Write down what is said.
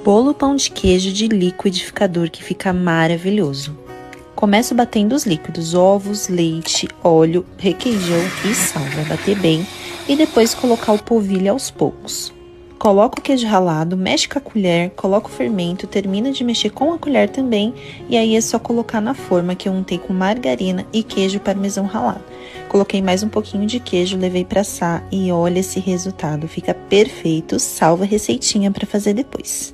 Bolo pão de queijo de liquidificador que fica maravilhoso. Começo batendo os líquidos, ovos, leite, óleo, requeijão e sal. Vai bater bem e depois colocar o polvilho aos poucos. Coloca o queijo ralado, mexe com a colher, coloca o fermento, termina de mexer com a colher também e aí é só colocar na forma que eu untei com margarina e queijo parmesão ralado. Coloquei mais um pouquinho de queijo, levei para assar e olha esse resultado, fica perfeito. Salva a receitinha para fazer depois.